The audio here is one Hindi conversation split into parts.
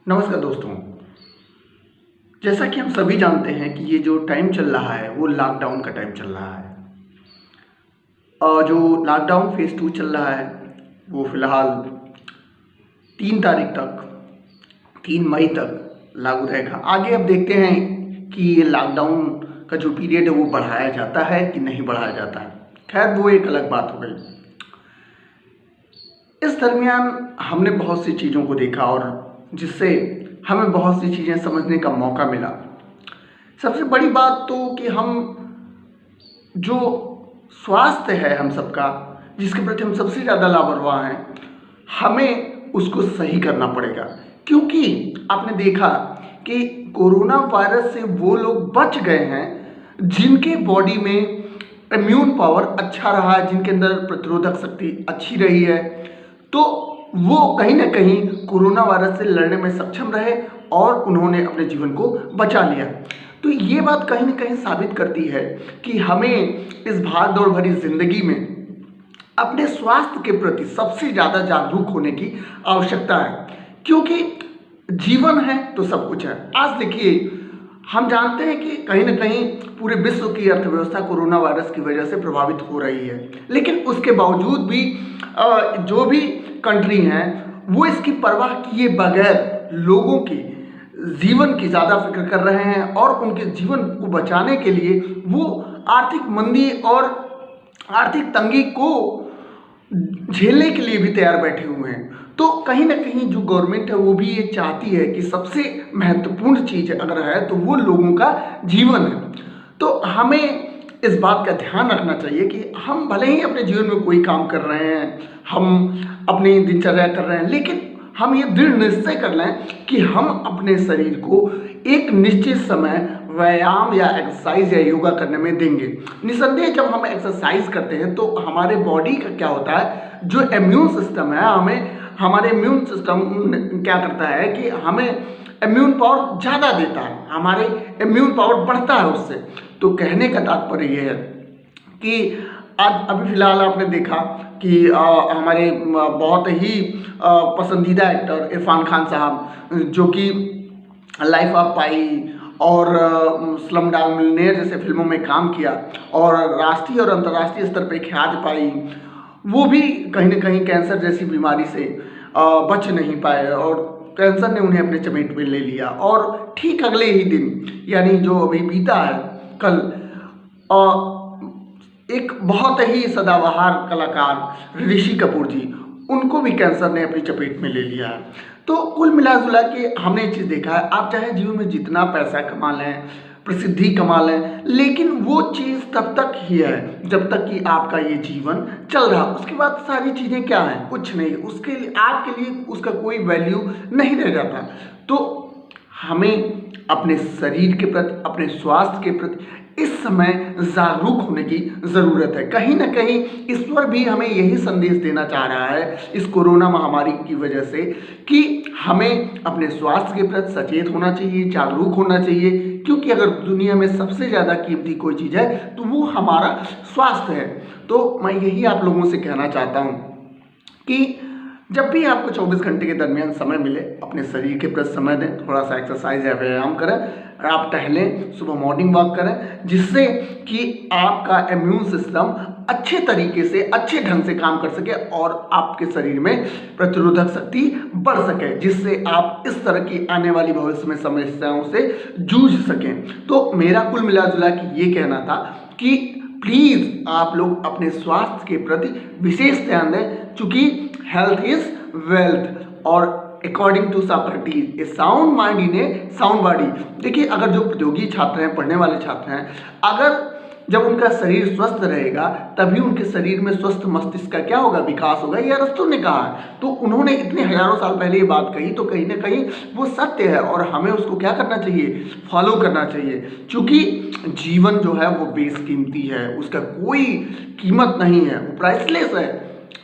नमस्कार दोस्तों। जैसा कि हम सभी जानते हैं कि ये जो टाइम चल रहा है वो लॉकडाउन का टाइम चल रहा है और जो लॉकडाउन फेज़ 2 चल रहा है वो फ़िलहाल 3 तारीख तक 3 मई तक लागू रहेगा। आगे अब देखते हैं कि ये लॉकडाउन का जो पीरियड है वो बढ़ाया जाता है कि नहीं बढ़ाया जाता है। खैर वो एक अलग बात हो गई। इस दरमियान हमने बहुत सी चीज़ों को देखा और जिससे हमें बहुत सी चीज़ें समझने का मौका मिला। सबसे बड़ी बात तो कि हम जो स्वास्थ्य है हम सबका, जिसके प्रति हम सबसे ज़्यादा लापरवाह हैं, हमें उसको सही करना पड़ेगा। क्योंकि आपने देखा कि कोरोना वायरस से वो लोग बच गए हैं जिनके बॉडी में इम्यून पावर अच्छा रहा है, जिनके अंदर प्रतिरोधक शक्ति अच्छी रही है, तो वो कहीं ना कहीं कोरोना वायरस से लड़ने में सक्षम रहे और उन्होंने अपने जीवन को बचा लिया। तो ये बात कहीं ना कहीं साबित करती है कि हमें इस भाग दौड़ भरी जिंदगी में अपने स्वास्थ्य के प्रति सबसे ज़्यादा जागरूक होने की आवश्यकता है। क्योंकि जीवन है तो सब कुछ है। आज देखिए, हम जानते हैं कि कहीं ना कहीं पूरे विश्व की अर्थव्यवस्था कोरोना वायरस की वजह से प्रभावित हो रही है, लेकिन उसके बावजूद भी जो भी कंट्री हैं वो इसकी परवाह किए बगैर लोगों की जीवन की ज़्यादा फिक्र कर रहे हैं और उनके जीवन को बचाने के लिए वो आर्थिक मंदी और आर्थिक तंगी को झेलने के लिए भी तैयार बैठे हुए हैं। तो कहीं ना कहीं जो गवर्नमेंट है वो भी ये चाहती है कि सबसे महत्वपूर्ण चीज़ अगर है तो वो लोगों का जीवन है। तो हमें इस बात का ध्यान रखना चाहिए कि हम भले ही अपने जीवन में कोई काम कर रहे हैं, हम अपनी दिनचर्या कर रहे हैं, लेकिन हम ये दृढ़ निश्चय कर लें कि हम अपने शरीर को एक निश्चित समय व्यायाम या एक्सरसाइज या योगा करने में देंगे। निसंदेह जब हम एक्सरसाइज करते हैं तो हमारे बॉडी का क्या होता है, जो इम्यून सिस्टम है, हमारे इम्यून सिस्टम क्या करता है कि हमें इम्यून पावर ज़्यादा देता है, हमारे इम्यून पावर बढ़ता है उससे। तो कहने का तात्पर्य ये है कि आज अभी फ़िलहाल आपने देखा कि हमारे बहुत ही पसंदीदा एक्टर इरफान खान साहब, जो कि लाइफ ऑफ पाई और स्लमडॉग मिलियनेयर जैसे फिल्मों में काम किया और राष्ट्रीय और अंतर्राष्ट्रीय स्तर पर ख्याति पाई, वो भी कहीं ना कहीं कैंसर जैसी बीमारी से बच नहीं पाए और कैंसर ने उन्हें अपने चपेट में ले लिया। और ठीक अगले ही दिन, यानी जो अभी बीता है कल, एक बहुत ही सदाबहार कलाकार ऋषि कपूर जी, उनको भी कैंसर ने अपनी चपेट में ले लिया है। तो कुल मिला जुला के हमने ये चीज़ देखा है, आप चाहे जीवन में जितना पैसा कमा लें, प्रसिद्धि कमा लें, लेकिन वो चीज़ तब तक ही है जब तक कि आपका ये जीवन चल रहा। उसके बाद सारी चीज़ें क्या हैं, कुछ नहीं, उसके लिए आपके लिए उसका कोई वैल्यू नहीं रह जाता। तो हमें अपने शरीर के प्रति, अपने स्वास्थ्य के प्रति इस समय जागरूक होने की ज़रूरत है। कहीं ना कहीं ईश्वर भी हमें यही संदेश देना चाह रहा है इस कोरोना महामारी की वजह से कि हमें अपने स्वास्थ्य के प्रति सचेत होना चाहिए, जागरूक होना चाहिए। क्योंकि अगर दुनिया में सबसे ज़्यादा कीमती कोई चीज़ है तो वो हमारा स्वास्थ्य है। तो मैं यही आप लोगों से कहना चाहता हूँ कि जब भी आपको 24 घंटे के दरमियान समय मिले, अपने शरीर के प्रति समय दें, थोड़ा सा एक्सरसाइज या व्यायाम करें, आप टहलें, सुबह मॉर्निंग वॉक करें, जिससे कि आपका इम्यून सिस्टम अच्छे तरीके से, अच्छे ढंग से काम कर सके और आपके शरीर में प्रतिरोधक शक्ति बढ़ सके, जिससे आप इस तरह की आने वाली भविष्य में समस्याओं से जूझ सकें। तो मेरा कुल मिला जुला के ये कहना था कि प्लीज़ आप लोग अपने स्वास्थ्य के प्रति विशेष ध्यान दें, चूँकि हेल्थ इज वेल्थ और according to Socrates a sound mind in a sound body. देखिए, अगर जो प्रतियोगी छात्र हैं, पढ़ने वाले छात्र हैं, अगर जब उनका शरीर स्वस्थ रहेगा तभी उनके शरीर में स्वस्थ मस्तिष्क का क्या होगा, विकास होगा। ये अरस्तु ने कहा है। तो उन्होंने इतने हजारों साल पहले ये बात कही, तो कहीं ना कहीं वो सत्य है और हमें उसको क्या करना चाहिए, फॉलो करना चाहिए। क्योंकि जीवन जो है वो बेशकीमती है, उसका कोई कीमत नहीं है, वो प्राइसलेस है।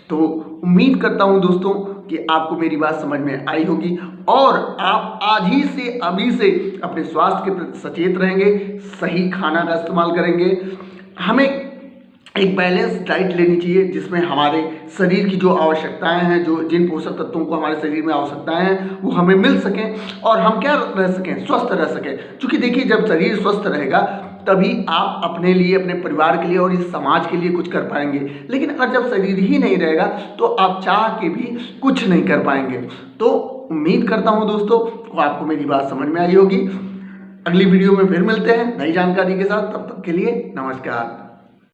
तो उम्मीद करता हूँ दोस्तों कि आपको मेरी बात समझ में आई होगी और आप आज ही से, अभी से अपने स्वास्थ्य के प्रति सचेत रहेंगे, सही खाना का इस्तेमाल करेंगे। हमें एक बैलेंस डाइट लेनी चाहिए जिसमें हमारे शरीर की जो आवश्यकताएं हैं, जो जिन पोषक तत्वों को हमारे शरीर में आवश्यकताएं हैं वो हमें मिल सकें और हम क्या रह सकें, स्वस्थ रह सकें। क्योंकि देखिए जब शरीर स्वस्थ रहेगा तभी आप अपने लिए, अपने परिवार के लिए और इस समाज के लिए कुछ कर पाएंगे। लेकिन अगर जब शरीर ही नहीं रहेगा तो आप चाह के भी कुछ नहीं कर पाएंगे। तो उम्मीद करता हूँ दोस्तों को आपको मेरी बात समझ में आई होगी। अगली वीडियो में फिर मिलते हैं नई जानकारी के साथ, तब तक के लिए नमस्कार।